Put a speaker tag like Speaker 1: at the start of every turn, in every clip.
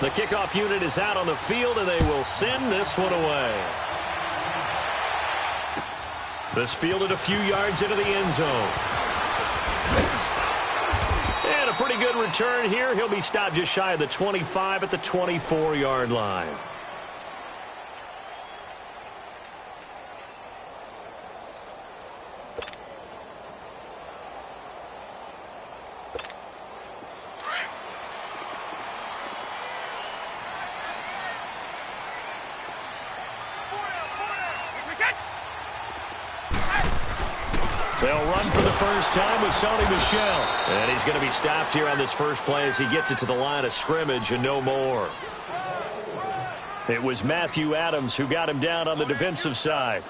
Speaker 1: The kickoff unit is out on the field, and they will send this one away. This fielded a few yards into the end zone. And a pretty good return here. He'll be stopped just shy of the 25 at the 24-yard line. They'll run for the first time with Sony Michel. And he's going to be stopped here on this first play as he gets it to the line of scrimmage and no more. It was Matthew Adams who got him down on the defensive side.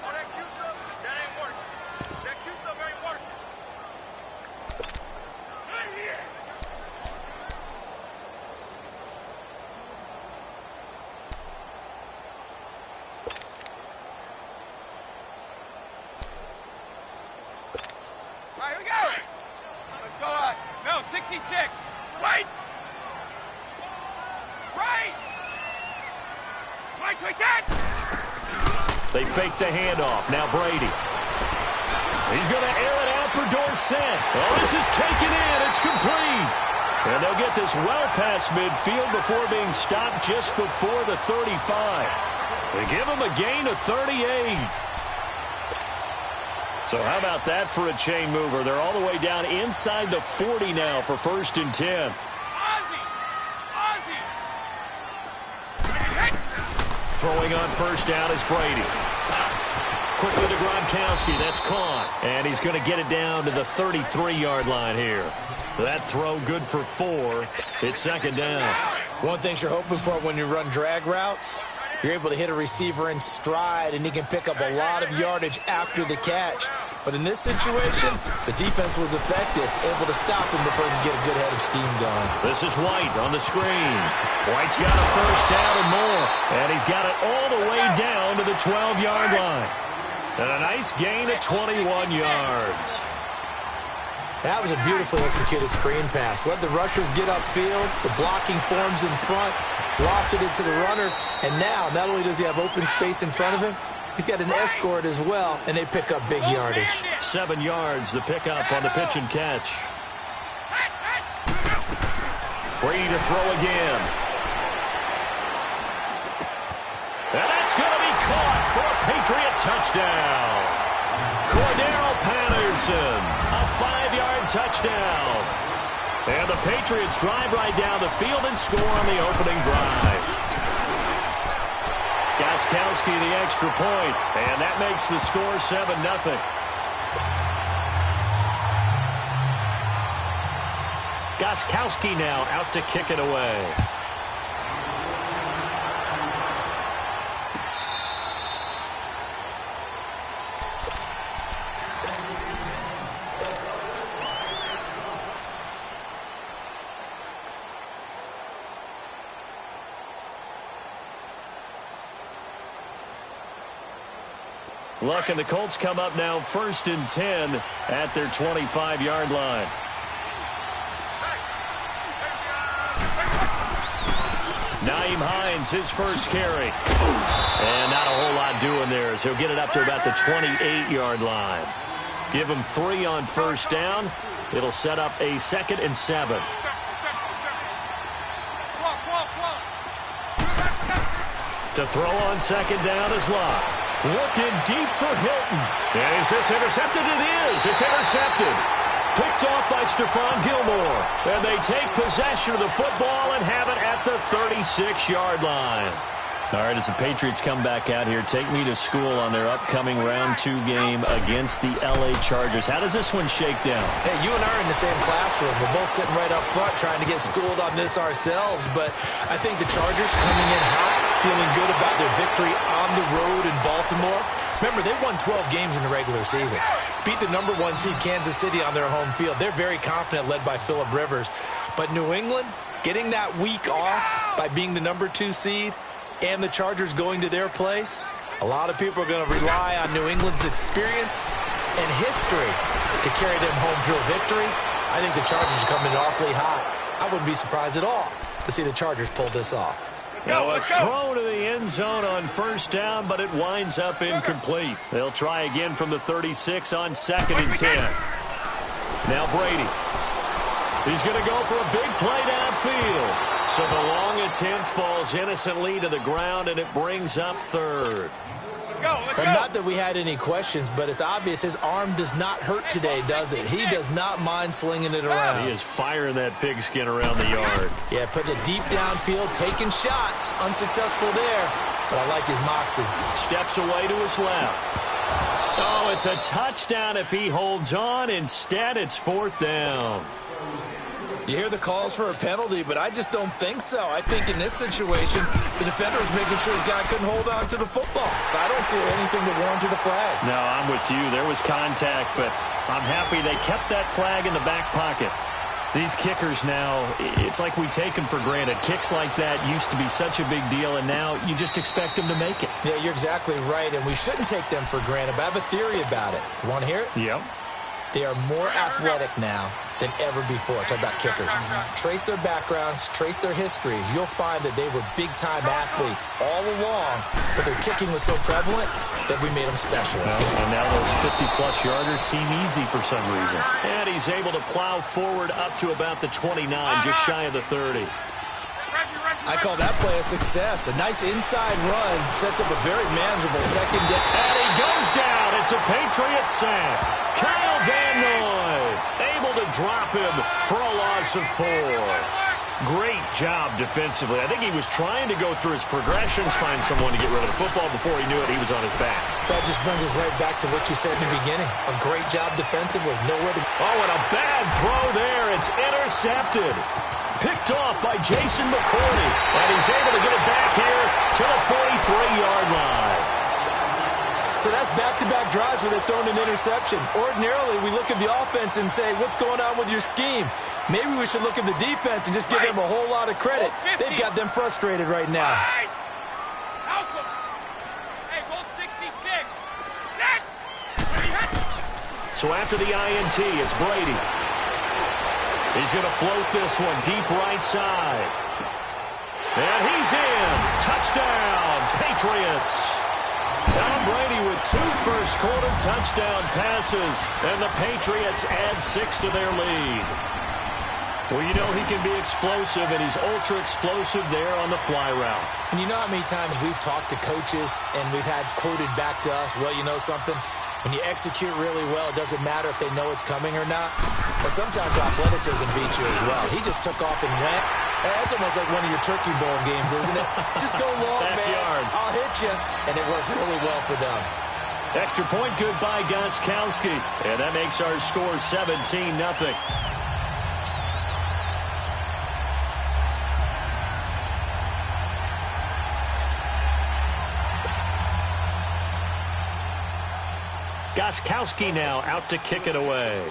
Speaker 1: They fake the handoff. Now Brady. He's going to air it out for Dorsett. Oh, this is taken in. It's complete. And they'll get this well past midfield before being stopped just before the 35. They give him a gain of 38. So how about that for a chain mover? They're all the way down inside the 40 now for 1st and 10. Throwing on first down is Brady. Quickly to Gronkowski. That's caught. And he's going to get it down to the 33-yard line here. That throw good for 4. It's 2nd down.
Speaker 2: One thing you're hoping for when you run drag routes, you're able to hit a receiver in stride, and he can pick up a lot of yardage after the catch. But in this situation, the defense was effective, able to stop him before he could get a good head of steam going.
Speaker 1: This is White on the screen. White's got a first down and more. And he's got it all the way down to the 12-yard line. And a nice gain of 21 yards.
Speaker 2: That was a beautifully executed screen pass. Let the rushers get upfield. The blocking forms in front. Lofted it to the runner. And now, not only does he have open space in front of him, he's got an escort as well, and they pick up big yardage.
Speaker 1: 7 yards, the pickup on the pitch and catch. Brady to throw again. And that's going to be caught for a Patriot touchdown. Cordero Patterson, a 5-yard touchdown. And the Patriots drive right down the field and score on the opening drive. Gostkowski the extra point, and that makes the score 7-0. Gostkowski now out to kick it away. Look, and the Colts come up now 1st and 10 at their 25-yard line. Nyheim Hines, his first carry. And not a whole lot doing there as he'll get it up to about the 28-yard line. Give him 3 on first down. It'll set up a 2nd and 7. To throw on 2nd down is Locke. Looking deep for Hilton. And is this intercepted? It is. It's intercepted. Picked off by Stephon Gilmore. And they take possession of the football and have it at the 36-yard line. All right, as the Patriots come back out here, take me to school on their upcoming round 2 game against the L.A. Chargers. How does this one shake down?
Speaker 2: Hey, you and I are in the same classroom. We're both sitting right up front trying to get schooled on this ourselves. But I think the Chargers coming in hot, feeling good about their victory on the road in Baltimore. Remember, they won 12 games in the regular season. Beat the #1 seed Kansas City on their home field. They're very confident, led by Phillip Rivers. But New England, getting that week off by being the #2 seed, and the Chargers going to their place, a lot of people are going to rely on New England's experience and history to carry them home field victory. I think the Chargers are coming in awfully hot. I wouldn't be surprised at all to to see the Chargers pull this off.
Speaker 1: Now a throw to the end zone on first down, but it winds up incomplete. They'll try again from the 36 on 2nd and 10. Now Brady. He's going to go for a big play downfield. So the long attempt falls innocently to the ground, and it brings up 3rd.
Speaker 2: Well, not that we had any questions, but it's obvious his arm does not hurt today, does it? He does not mind slinging it around.
Speaker 1: He is firing that pigskin around the yard.
Speaker 2: Yeah, putting it deep downfield, taking shots. Unsuccessful there, but I like his moxie.
Speaker 1: Steps away to his left. Oh, it's a touchdown if he holds on. Instead, it's 4th down.
Speaker 2: You hear the calls for a penalty, but I just don't think so. I think in this situation, the defender was making sure his guy couldn't hold on to the football. So I don't see anything to warrant a flag.
Speaker 1: No, I'm with you. There was contact, but I'm happy they kept that flag in the back pocket. These kickers now, it's like we take them for granted. Kicks like that used to be such a big deal, and now you just expect them to make it.
Speaker 2: Yeah, you're exactly right, and we shouldn't take them for granted, but I have a theory about it. You want to hear it?
Speaker 1: Yep.
Speaker 2: They are more athletic now than ever before. Talk about kickers. Trace their backgrounds, trace their histories. You'll find that they were big-time athletes all along, but their kicking was so prevalent that we made them specialists.
Speaker 1: Well, and now those 50-plus yarders seem easy for some reason. And he's able to plow forward up to about the 29, just shy of the 30.
Speaker 2: I call that play a success. A nice inside run sets up a very manageable second down.
Speaker 1: And he goes down. It's a Patriot sack. Kyle Van Noy able to drop him for a loss of 4. Great job defensively. I think he was trying to go through his progressions, find someone to get rid of the football. Before he knew it, he was on his back.
Speaker 2: So that just brings us right back to what you said in the beginning. A great job defensively. Nowhere to...
Speaker 1: Oh, and a bad throw there. It's intercepted. Picked off by Jason McCourty. And he's able to get it back here to the 43-yard line.
Speaker 2: So that's back-to-back drives where they've thrown an interception. Ordinarily, we look at the offense and say, what's going on with your scheme? Maybe we should look at the defense and just give them a whole lot of credit. They've got them frustrated right now.
Speaker 1: So after the INT, it's Brady. He's going to float this one deep right side. And he's in. Touchdown, Patriots. Tom Brady with 2 first-quarter touchdown passes, and the Patriots add 6 to their lead. Well, you know he can be explosive, and he's ultra-explosive there on the fly route.
Speaker 2: And you know how many times we've talked to coaches, and we've had quoted back to us, well, you know something? When you execute really well, it doesn't matter if they know it's coming or not. But sometimes athleticism beats you as well. He just took off and went. That's almost like one of your Turkey Bowl games, isn't it? Just go long, man. I'll hit you. And it worked really well for them.
Speaker 1: Extra point good by Gostkowski. And that makes our score 17-0. Gostkowski now out to kick it away.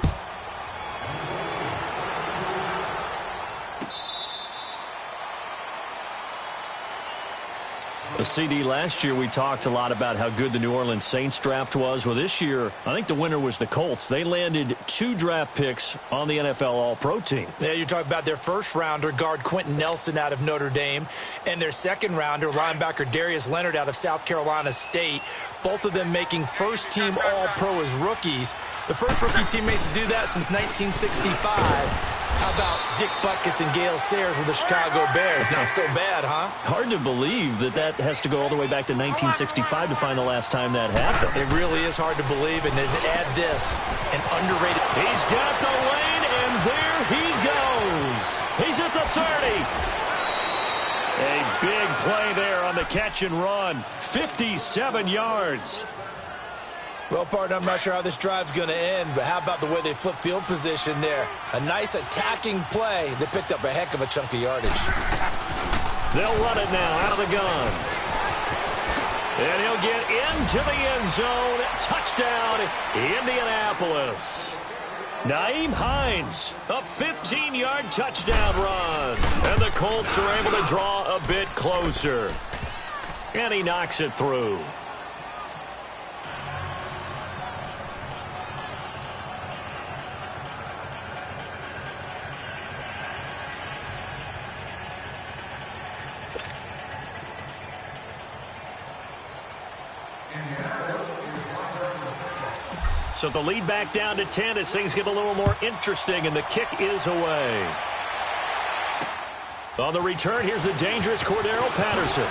Speaker 1: The CD last year, we talked a lot about how good the New Orleans Saints draft was. Well, this year, I think the winner was the Colts. They landed 2 draft picks on the NFL All-Pro team.
Speaker 2: Yeah, you're talking about their first-rounder, guard Quentin Nelson out of Notre Dame, and their second-rounder, linebacker Darius Leonard out of South Carolina State. Both of them making first-team All-Pro as rookies. The first rookie teammates to do that since 1965. How about Dick Butkus and Gale Sayers with the Chicago Bears? Not so bad, huh?
Speaker 1: Hard to believe that that has to go all the way back to 1965 to find the last time that happened.
Speaker 2: It really is hard to believe, and then add this, an underrated...
Speaker 1: He's got the lane, and there he goes. He's at the 30. A big play there on the catch and run. 57 yards.
Speaker 2: Well, partner, I'm not sure how this drive's going to end, but how about the way they flip field position there? A nice attacking play that picked up a heck of a chunk of yardage.
Speaker 1: They'll run it now out of the gun. And he'll get into the end zone. Touchdown, Indianapolis. Nyheim Hines, a 15-yard touchdown run. And the Colts are able to draw a bit closer. And he knocks it through. So the lead back down to 10 as things get a little more interesting, and the kick is away. On the return, here's the dangerous Cordero Patterson.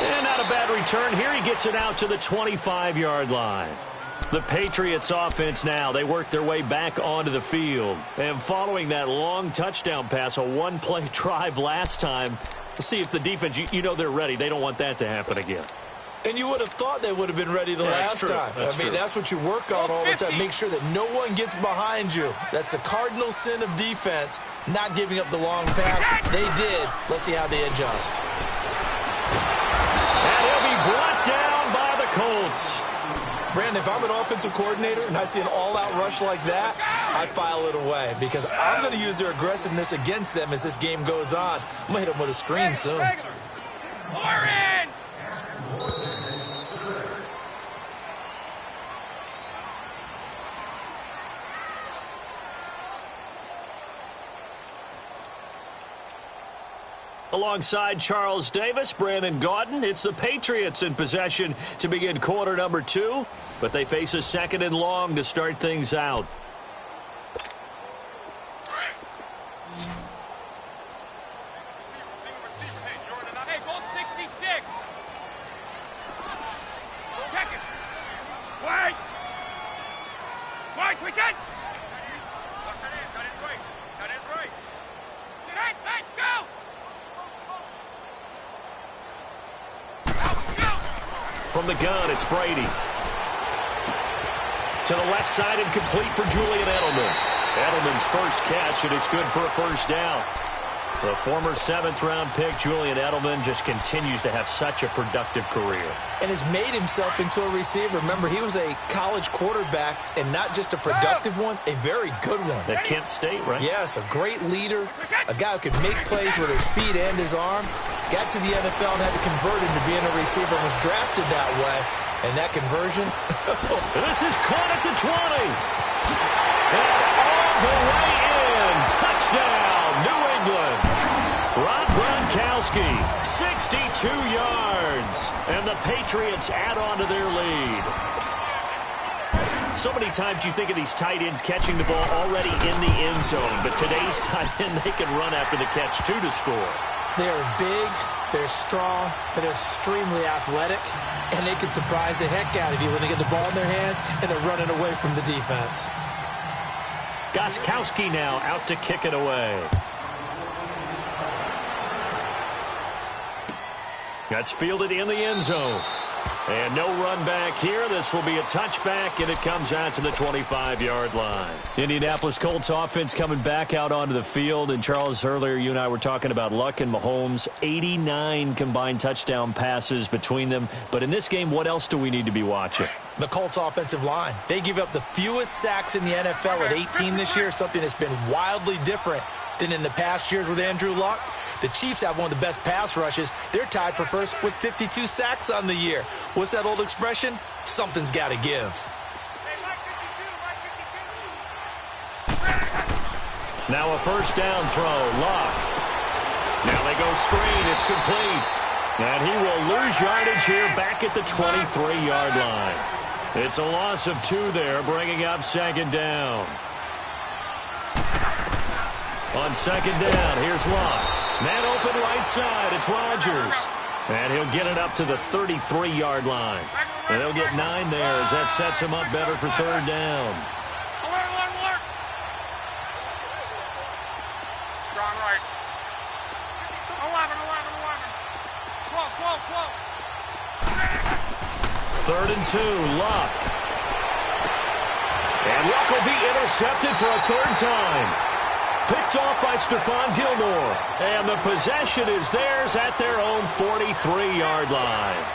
Speaker 1: And not a bad return here. He gets it out to the 25-yard line. The Patriots offense now, they work their way back onto the field. And following that long touchdown pass, a one-play drive last time, let's see if the defense, you know they're ready. They don't want that to happen again.
Speaker 2: And you would have thought they would have been ready the last time. That's what you work on all the time. Make sure that no one gets behind you. That's the cardinal sin of defense, not giving up the long pass. They did. Let's see how they adjust.
Speaker 1: And he'll be brought down by the Colts.
Speaker 2: Brandon, if I'm an offensive coordinator and I see an all-out rush like that, I file it away because I'm going to use their aggressiveness against them as this game goes on. I'm going to hit them with a screen soon.
Speaker 3: Orange!
Speaker 1: Alongside Charles Davis, Brandon Gaudin, it's the Patriots in possession to begin quarter number 2, but they face a second and long to start things out.
Speaker 3: Hey, gold 66. Check it. Wait. Wait, we can. That is right. Hey, go.
Speaker 1: From the gun, it's Brady. To the left side and complete for Julian Edelman. Edelman's first catch, and it's good for a first down. The former 7th-round pick, Julian Edelman, just continues to have such a productive career.
Speaker 2: And has made himself into a receiver. Remember, he was a college quarterback, and not just a productive one, a very good one.
Speaker 1: At Kent State, right?
Speaker 2: Yes, a great leader, a guy who could make plays with his feet and his arm. Got to the NFL and had to convert into being a receiver and was drafted that way. And that conversion.
Speaker 1: This is caught at the 20. And all the way in. Touchdown, New England. Rob Gronkowski, 62 yards. And the Patriots add on to their lead. So many times you think of these tight ends catching the ball already in the end zone. But today's tight end, they can run after the catch, too, to score.
Speaker 2: They are big, they're strong, but they're extremely athletic. And they can surprise the heck out of you when they get the ball in their hands and they're running away from the defense.
Speaker 1: Gostkowski now out to kick it away. That's fielded in the end zone. And no run back here. This will be a touchback, and it comes out to the 25-yard line. Indianapolis Colts offense coming back out onto the field. And, Charles, earlier you and I were talking about Luck and Mahomes. 89 combined touchdown passes between them. But in this game, what else do we need to be watching?
Speaker 2: The Colts offensive line. They give up the fewest sacks in the NFL at 18 this year, something that's been wildly different than in the past years with Andrew Luck. The Chiefs have one of the best pass rushes. They're tied for first with 52 sacks on the year. What's that old expression? Something's got to give.
Speaker 1: Now a first down throw. Luck. Now they go screen. It's complete. And he will lose yardage here back at the 23-yard line. It's a loss of 2 there, bringing up second down. On second down, here's Luck. Man open right side, it's Rodgers. And he'll get it up to the 33-yard line. And they'll get 9 there as that sets him up better for third down.
Speaker 3: Alert. Strong right. 11. 12.
Speaker 1: Third and 2, Luck. And Luck will be intercepted for a third time. Picked off by Stephon Gilmore. And the possession is theirs at their own 43-yard line.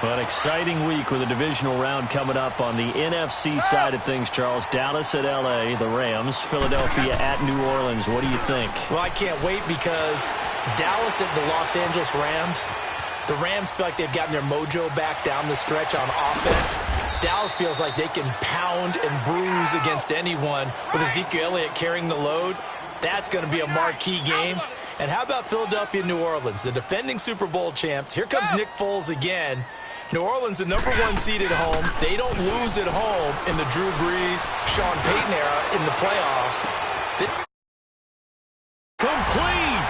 Speaker 1: An exciting week with a divisional round coming up on the NFC side of things, Charles. Dallas at L.A., the Rams. Philadelphia at New Orleans. What do you think?
Speaker 2: Well, I can't wait because Dallas at the Los Angeles Rams. The Rams feel like they've gotten their mojo back down the stretch on offense. Dallas feels like they can pound and bruise against anyone with Ezekiel Elliott carrying the load. That's going to be a marquee game. And how about Philadelphia and New Orleans, the defending Super Bowl champs? Here comes Nick Foles again. New Orleans, the #1 seed at home. They don't lose at home in the Drew Brees, Sean Payton era in the playoffs.
Speaker 1: Complete.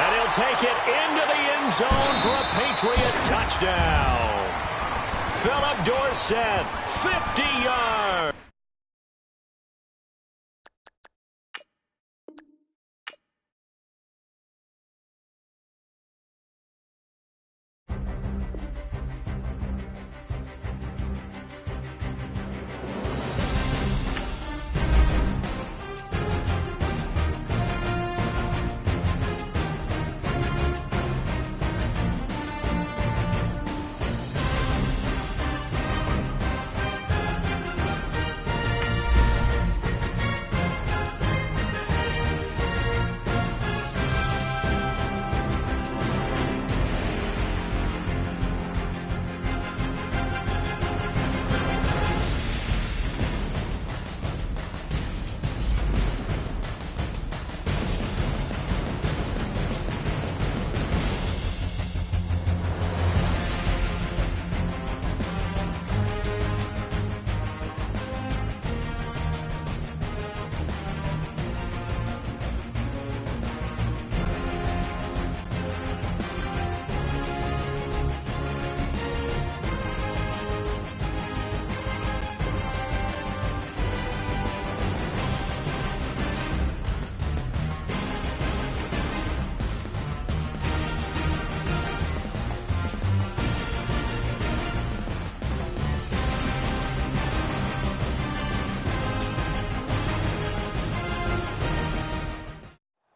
Speaker 1: And he'll take it into the end zone for a Patriot touchdown. Philip Dorsett, 50 yards.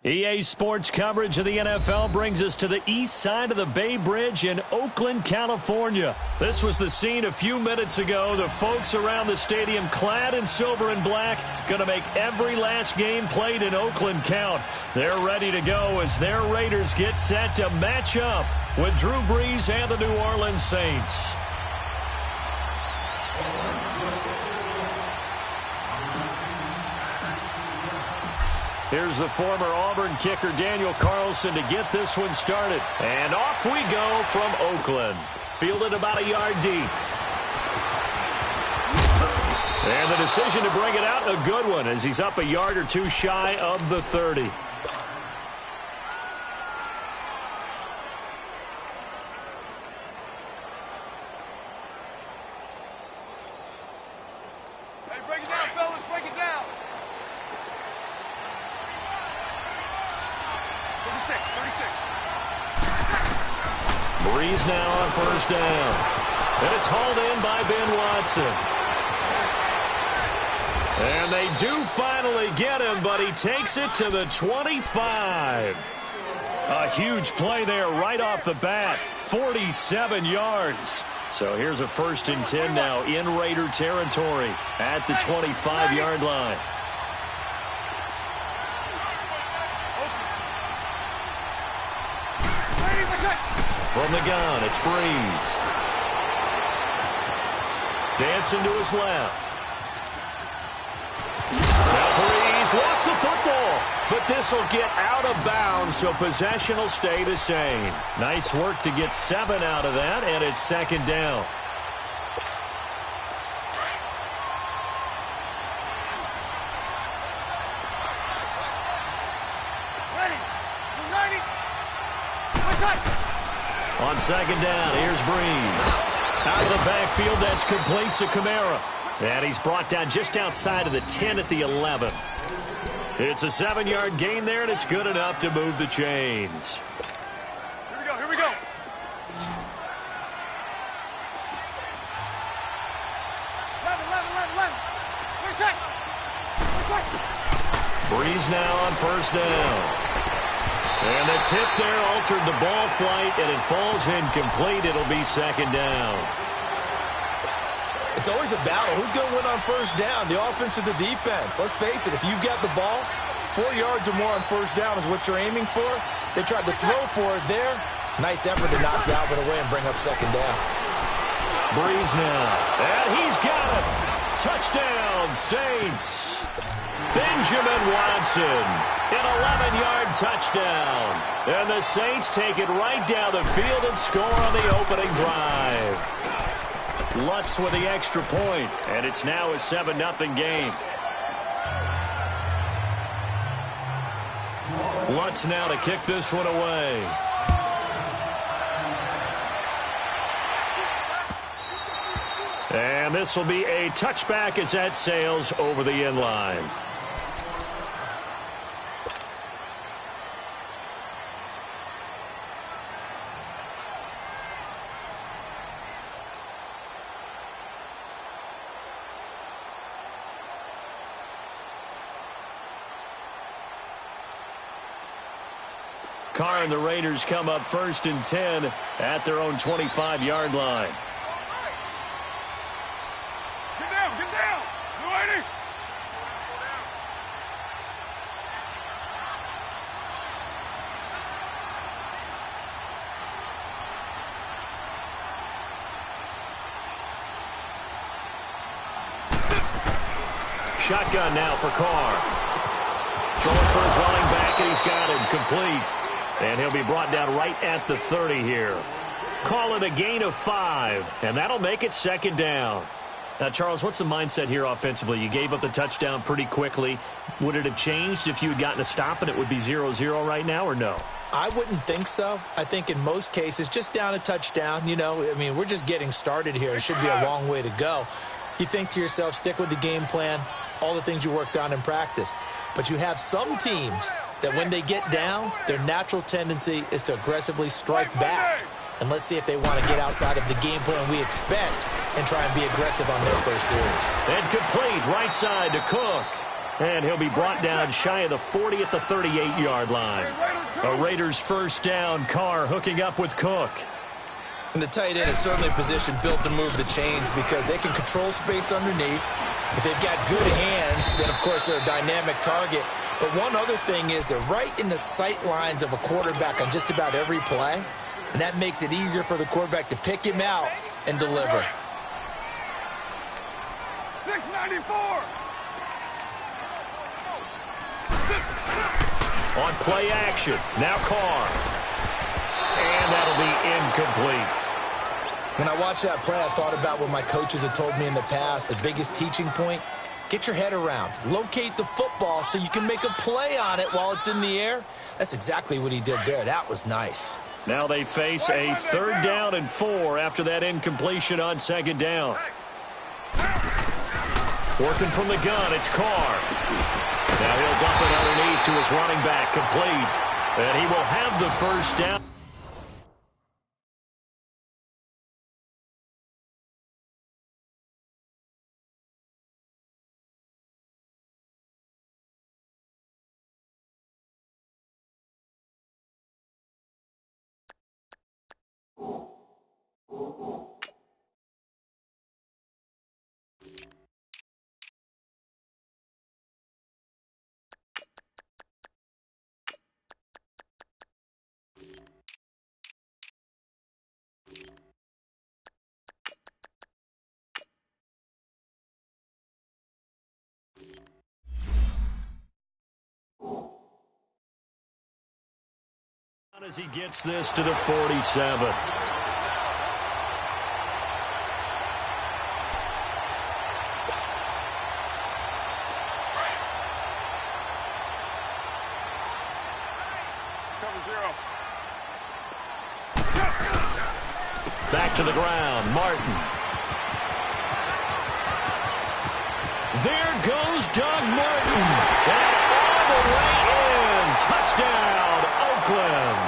Speaker 1: EA Sports coverage of the NFL brings us to the east side of the Bay Bridge in Oakland, California. This was the scene a few minutes ago. The folks around the stadium clad in silver and black going to make every last game played in Oakland count. They're ready to go as their Raiders get set to match up with Drew Brees and the New Orleans Saints. Here's the former Auburn kicker Daniel Carlson to get this one started. And off we go from Oakland. Fielded about a yard deep. And the decision to bring it out, a good one, as he's up a yard or two shy of the 30. Brees now on first down. And it's hauled in by Ben Watson. And they do finally get him, but he takes it to the 25. A huge play there right off the bat. 47 yards. So here's a 1st and 10 now in Raider territory at the 25-yard line. From the gun, it's Brees. Dancing to his left. Now Brees wants the football, but this will get out of bounds, so possession will stay the same. Nice work to get 7 out of that, and it's 2nd down. On 2nd down, here's Brees. Out of the backfield, that's complete to Kamara. And he's brought down just outside of the 10 at the 11. It's a 7-yard gain there, and it's good enough to move the chains.
Speaker 3: Here we go.
Speaker 1: Brees now on first down. And the tip there altered the ball flight, and it falls incomplete. It'll be 2nd down.
Speaker 2: It's always a battle. Who's going to win on first down, the offense or the defense? Let's face it, if you've got the ball, 4 yards or more on first down is what you're aiming for. They tried to throw for it there. Nice effort to knock that one away and bring up 2nd down.
Speaker 1: Brees now. And he's got it. Touchdown, Saints. Benjamin Watson, an 11-yard touchdown. And the Saints take it right down the field and score on the opening drive. Lutz with the extra point, and it's now a 7-0 game. Lutz now to kick this one away. And this will be a touchback as that sails over the end line. Carr and the Raiders come up 1st and 10 at their own 25-yard line.
Speaker 3: Get down, get down. You ready?
Speaker 1: Shotgun now for Carr. Throwing for his running back, and he's got him complete. And he'll be brought down right at the 30 here. Call it a gain of 5, and that'll make it 2nd down. Now, Charles, what's the mindset here offensively? You gave up the touchdown pretty quickly. Would it have changed if you had gotten a stop and it would be 0-0 right now, or no?
Speaker 2: I wouldn't think so. I think in most cases, just down a touchdown, you know, I mean, we're just getting started here. It should be a long way to go. You think to yourself, stick with the game plan, all the things you worked on in practice. But you have some teams that when they get down, their natural tendency is to aggressively strike back. And let's see if they want to get outside of the game plan we expect and try and be aggressive on their first series.
Speaker 1: And complete right side to Cook. And he'll be brought down shy of the 40 at the 38-yard line. A Raiders first down. Carr hooking up with Cook.
Speaker 2: And the tight end is certainly a position built to move the chains because they can control space underneath. If they've got good hands, then, of course, they're a dynamic target. But one other thing is they're right in the sight lines of a quarterback on just about every play, and that makes it easier for the quarterback to pick him out and deliver.
Speaker 3: 694.
Speaker 1: On play action, now Carr. And that'll be incomplete.
Speaker 2: When I watched that play, I thought about what my coaches had told me in the past. The biggest teaching point, get your head around. Locate the football so you can make a play on it while it's in the air. That's exactly what he did there. That was nice.
Speaker 1: Now they face a 3rd down and 4 after that incompletion on 2nd down. Working from the gun, it's Carr. Now he'll dump it underneath to his running back, complete. And he will have the first down. As he gets this to the 47. Back to the ground, Martin. There goes Doug Martin. And all the way in. Touchdown, Oakland.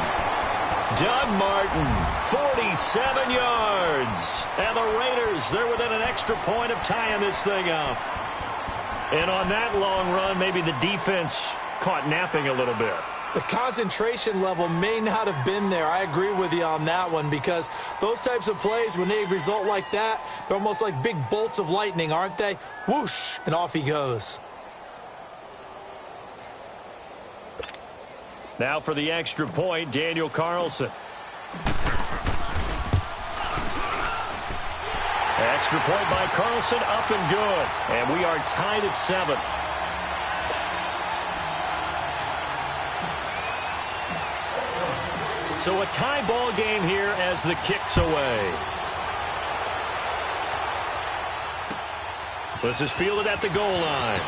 Speaker 1: Doug Martin, 47 yards. And the Raiders, they're within an extra point of tying this thing up. And on that long run, maybe the defense caught napping a little bit.
Speaker 2: The concentration level may not have been there. I agree with you on that one because those types of plays, when they result like that, they're almost like big bolts of lightning, aren't they? Whoosh, and off he goes.
Speaker 1: Now for the extra point, Daniel Carlson. Extra point by Carlson, up and good. And we are tied at 7. So a tie ball game here as the kick's away. This is fielded at the goal line.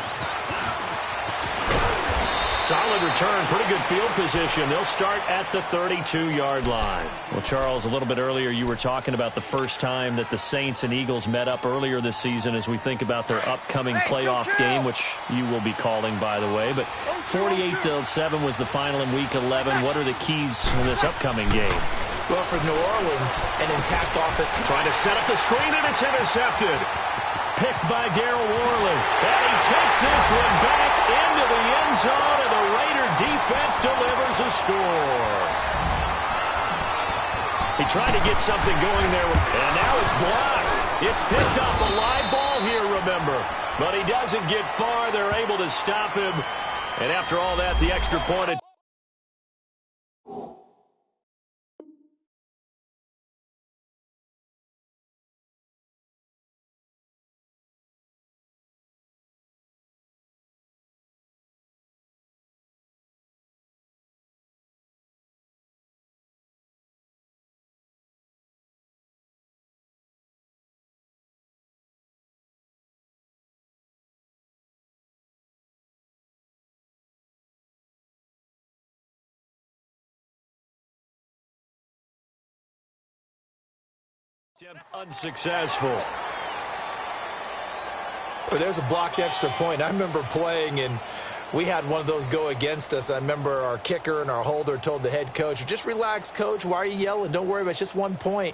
Speaker 1: Solid return, pretty good field position. They'll start at the 32-yard line. Well, Charles, a little bit earlier you were talking about the first time that the Saints and Eagles met up earlier this season as we think about their upcoming playoff game, which you will be calling, by the way. But 48-7 was the final in Week 11. What are the keys in this upcoming game?
Speaker 2: Well, for New Orleans, an intact offense.
Speaker 1: Trying to set up the screen, and it's intercepted. Picked by Darryl Worley. And he takes this one back into the end zone, and the Raider defense delivers a score. He tried to get something going there, and now it's blocked. It's picked up, a live ball here, remember. But he doesn't get far. They're able to stop him. And after all that, the extra point. Unsuccessful.
Speaker 2: Well, there's a blocked extra point. I remember playing, and we had one of those go against us. I remember our kicker and our holder told the head coach, just relax, coach. Why are you yelling? Don't worry about it. It's just 1 point.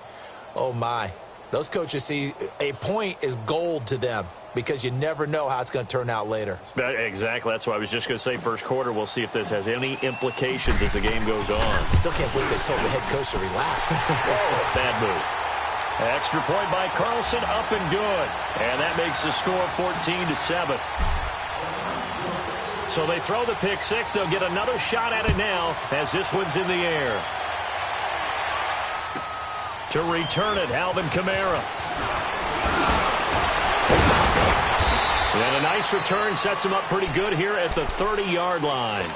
Speaker 2: Oh, my. Those coaches see a point is gold to them because you never know how it's going to turn out later.
Speaker 1: Exactly. That's why I was just going to say first quarter. We'll see if this has any implications as the game goes on.
Speaker 2: Still can't believe they told the head coach to relax.
Speaker 1: Whoa, bad move. Extra point by Carlson, up and good. And that makes the score 14-7. So they throw the pick six. They'll get another shot at it now as this one's in the air. To return it, Alvin Kamara. And a nice return sets him up pretty good here at the 30-yard line.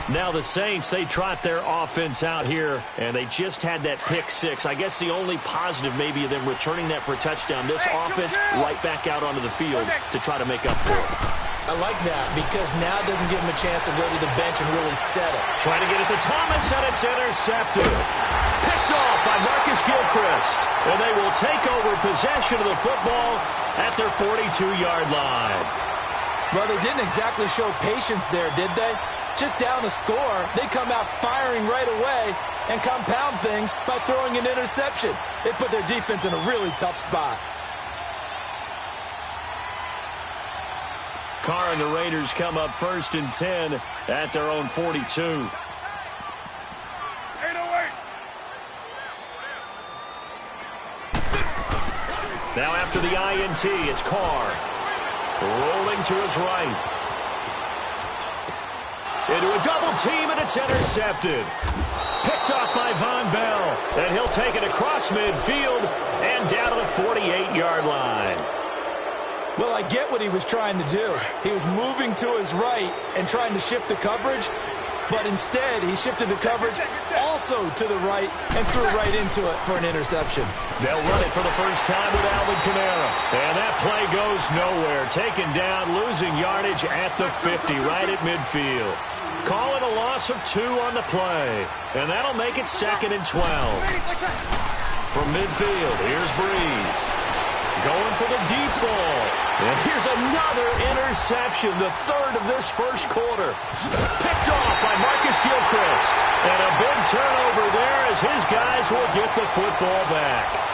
Speaker 1: Now the Saints, they trot their offense out here, and they just had that pick six. I guess the only positive maybe of them returning that for a touchdown. This offense right back out onto the field to try to make up for it.
Speaker 2: I like that because now it doesn't give him a chance to go to the bench and really settle.
Speaker 1: Trying to get it to Thomas, and it's intercepted. Picked off by Marcus Gilchrist, and they will take over possession of the football at their 42-yard line.
Speaker 2: Well, they didn't exactly show patience there, did they? Just down a score, they come out firing right away and compound things by throwing an interception. They put their defense in a really tough spot.
Speaker 1: Carr and the Raiders come up 1st and 10 at their own 42.
Speaker 3: 808.
Speaker 1: Now after the INT, it's Carr. Rolling to his right. Into a double team, and it's intercepted. Picked off by Von Bell. And he'll take it across midfield and down to the 48-yard line.
Speaker 2: Well, I get what he was trying to do. He was moving to his right and trying to shift the coverage, but instead he shifted the coverage also to the right and threw right into it for an interception.
Speaker 1: They'll run it for the first time with Alvin Kamara. And that play goes nowhere. Taken down, losing yardage at the 50, right at midfield. Call it a loss of 2 on the play. And that'll make it 2nd and 12. From midfield, here's Breeze. Going for the deep ball. And here's another interception, the 3rd of this first quarter. Picked off by Marcus Gilchrist. And a big turnover there as his guys will get the football back.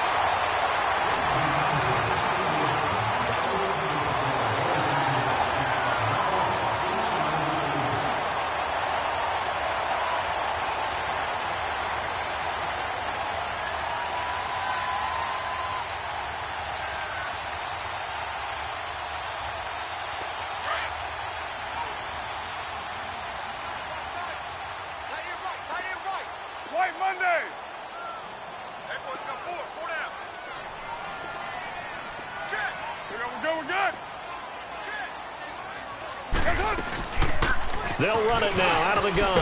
Speaker 1: They'll run it now out of the gun.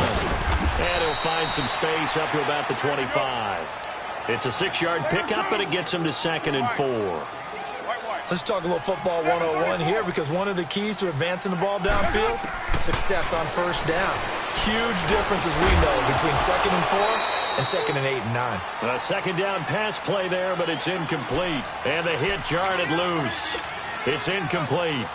Speaker 1: And he'll find some space up to about the 25. It's a 6-yard pickup, and it gets him to 2nd and 4.
Speaker 2: Let's talk a little football 101 here, because one of the keys to advancing the ball downfield, success on first down. Huge difference, as we know, between 2nd and 4 and 2nd and 8 and 9.
Speaker 1: A second down pass play there, but it's incomplete. And the hit jarred it loose. It's incomplete.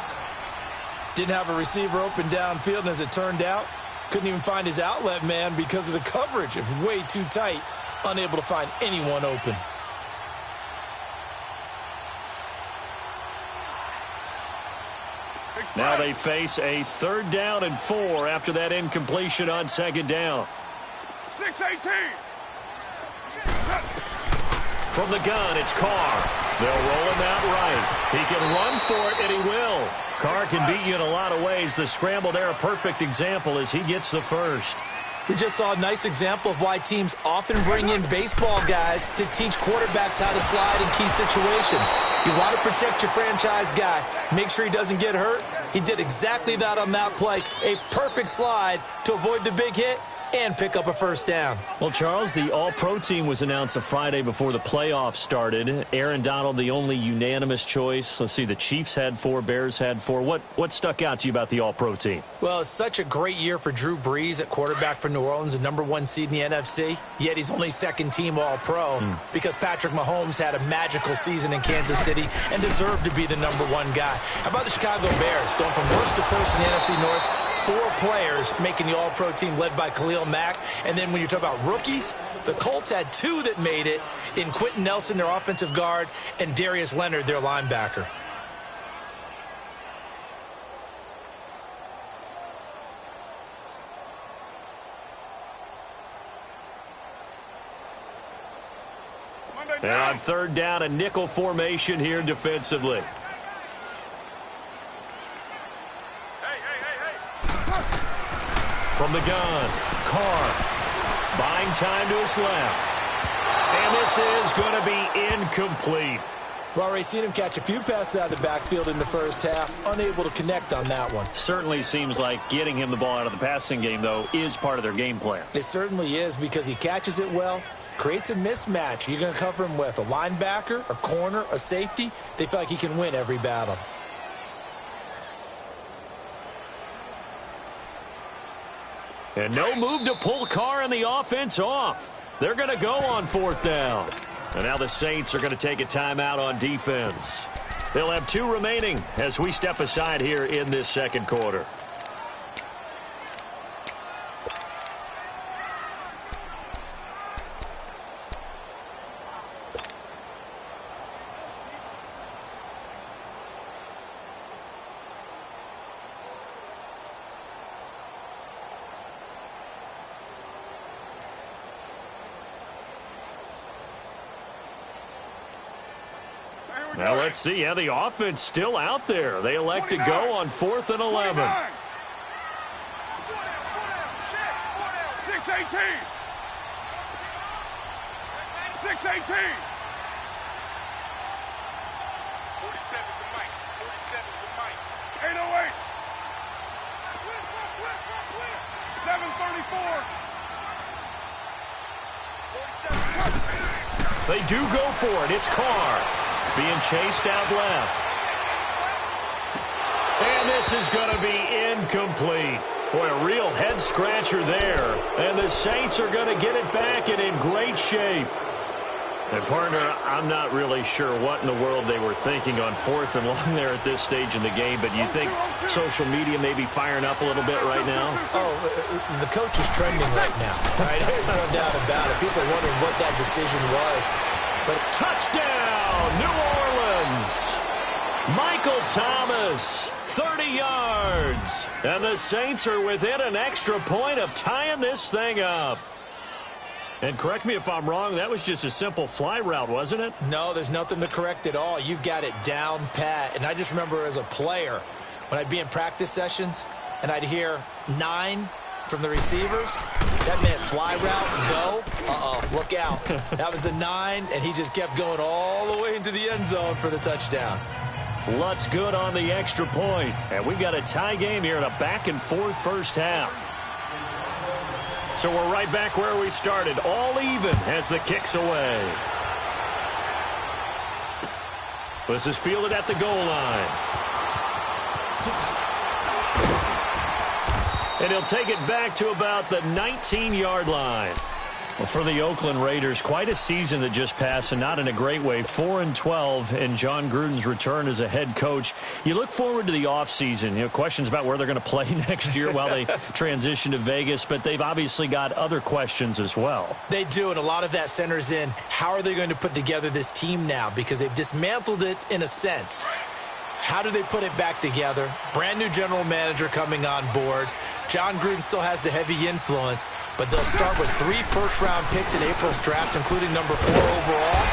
Speaker 2: Didn't have a receiver open downfield, and as it turned out, couldn't even find his outlet man because of the coverage. It was way too tight, unable to find anyone open.
Speaker 1: Now they face a 3rd down and 4 after that incompletion on 2nd down.
Speaker 3: 6-18.
Speaker 1: From the gun, it's Carr. They'll roll him out right. He can run for it, and he will. Carr can beat you in a lot of ways. The scramble there, a perfect example as he gets the first.
Speaker 2: We just saw a nice example of why teams often bring in baseball guys to teach quarterbacks how to slide in key situations. You want to protect your franchise guy. Make sure he doesn't get hurt. He did exactly that on that play. A perfect slide to avoid the big hit and pick up a first down.
Speaker 1: Well, Charles, the All-Pro team was announced a Friday before the playoffs started. Aaron Donald, the only unanimous choice. Let's see, the Chiefs had 4, Bears had 4. What stuck out to you about the All-Pro team?
Speaker 2: Well, it's such a great year for Drew Brees at quarterback for New Orleans, the #1 seed in the NFC. Yet he's only 2nd team All-Pro because Patrick Mahomes had a magical season in Kansas City and deserved to be the #1 guy. How about the Chicago Bears going from worst to first in the NFC North? 4 players making the All-Pro team led by Khalil Mack. And then when you talk about rookies, the Colts had 2 that made it in Quentin Nelson, their offensive guard, and Darius Leonard, their linebacker.
Speaker 1: And on 3rd down, a nickel formation here defensively. From the gun, Carr, buying time to his left. And this is going to be incomplete.
Speaker 2: We've already seen him catch a few passes out of the backfield in the first half, unable to connect on that one.
Speaker 1: Certainly seems like getting him the ball out of the passing game, though, is part of their game plan.
Speaker 2: It certainly is, because he catches it well, creates a mismatch. You're going to cover him with a linebacker, a corner, a safety. They feel like he can win every battle.
Speaker 1: And no move to pull Carr and the offense off. They're going to go on 4th down. And now the Saints are going to take a timeout on defense. They'll have 2 remaining as we step aside here in this 2nd quarter. Now let's see how the offense still out there. They elect to go on 4th and 11.
Speaker 3: 6-18. 6-18. 47's the mic. 47's the mic. 808. 734.
Speaker 1: They do go for it. It's Carr being chased out left. And this is going to be incomplete. Boy, a real head-scratcher there. And the Saints are going to get it back and in great shape. And, partner, I'm not really sure what in the world they were thinking on 4th and long there at this stage in the game, but you think social media may be firing up a little bit right now?
Speaker 2: Oh, the coach is trending right now. Right? There's no doubt about it. People are wondering what that decision was. But
Speaker 1: touchdown, New Orleans! Michael Thomas, 30 yards. And the Saints are within an extra point of tying this thing up. And correct me if I'm wrong, that was just a simple fly route, wasn't it?
Speaker 2: No, there's nothing to correct at all. You've got it down pat. And I just remember as a player, when I'd be in practice sessions and I'd hear 9 from the receivers, that meant fly route, go. Look out. That was the 9, and he just kept going all the way into the end zone for the touchdown.
Speaker 1: Lutz good on the extra point. And we've got a tie game here in a back-and-forth first half. So we're right back where we started, all even as the kick's away. This is fielded at the goal line. And he'll take it back to about the 19-yard line. Well, for the Oakland Raiders, quite a season that just passed, and not in a great way. 4-12 in John Gruden's return as a head coach. You look forward to the offseason. Questions about where they're going to play next year while they transition to Vegas, but they've obviously got other questions as well.
Speaker 2: They do, and a lot of that centers in how are they going to put together this team now, because they've dismantled it in a sense. How do they put it back together? Brand new general manager coming on board. John Gruden still has the heavy influence, but they'll start with 3 first-round picks in April's draft, including number 4 overall.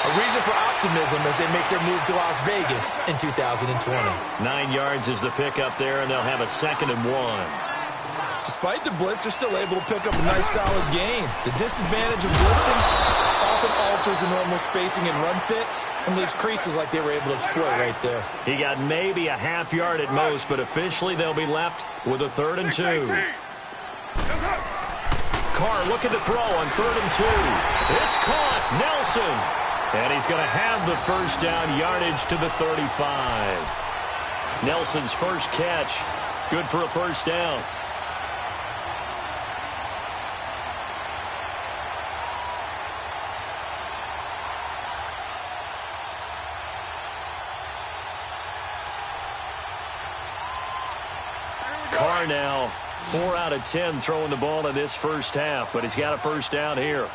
Speaker 2: A reason for optimism as they make their move to Las Vegas in 2020.
Speaker 1: 9 yards is the pickup there, and they'll have a 2nd and 1.
Speaker 2: Despite the blitz, they're still able to pick up a nice, solid gain. The disadvantage of blitzing often alters the normal spacing and run fits and leaves creases like they were able to exploit right there.
Speaker 1: He got maybe a half yard at most, but officially they'll be left with a 3rd and 2. Carr looking to throw on 3rd and 2. It's caught. Nelson. And he's going to have the first down, yardage to the 35. Nelson's first catch. Good for a first down. Carr now 4 out of 10 throwing the ball in this first half, but he's got a first down here.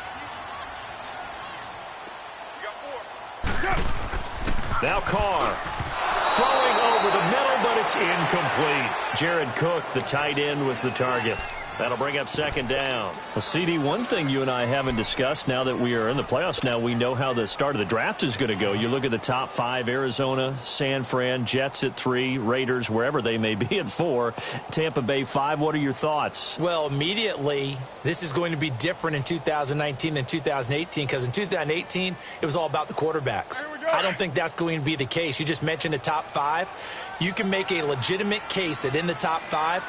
Speaker 1: Now Carr throwing over the middle, but it's incomplete. Jared Cook, the tight end, was the target. That'll bring up 2nd down. Well, CD, one thing you and I haven't discussed now that we are in the playoffs now, we know how the start of the draft is going to go. You look at the top 5, Arizona, San Fran, Jets at 3, Raiders, wherever they may be at 4, Tampa Bay 5. What are your thoughts?
Speaker 2: Well, immediately, this is going to be different in 2019 than 2018, because in 2018, it was all about the quarterbacks. I don't think that's going to be the case. You just mentioned the top 5. You can make a legitimate case that in the top 5,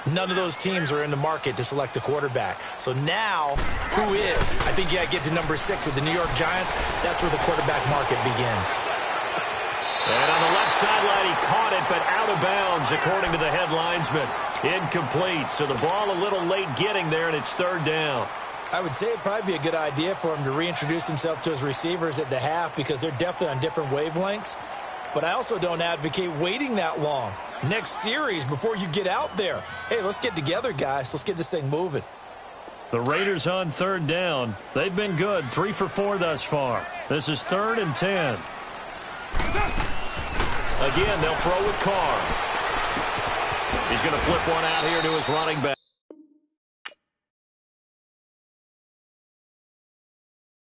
Speaker 2: none of those teams are in the market to select a quarterback. So now, who is? I think you got to get to number 6 with the New York Giants. That's where the quarterback market begins.
Speaker 1: And on the left sideline, he caught it, but out of bounds, according to the head linesman. Incomplete. So the ball a little late getting there, and it's 3rd down.
Speaker 2: I would say it'd probably be a good idea for him to reintroduce himself to his receivers at the half, because they're definitely on different wavelengths. But I also don't advocate waiting that long. Next series before you get out there. Hey, let's get together, guys. Let's get this thing moving.
Speaker 1: The Raiders on 3rd down. They've been good. 3 for 4 thus far. This is 3rd and 10. Again, they'll throw with Carr. He's going to flip one out here to his running back.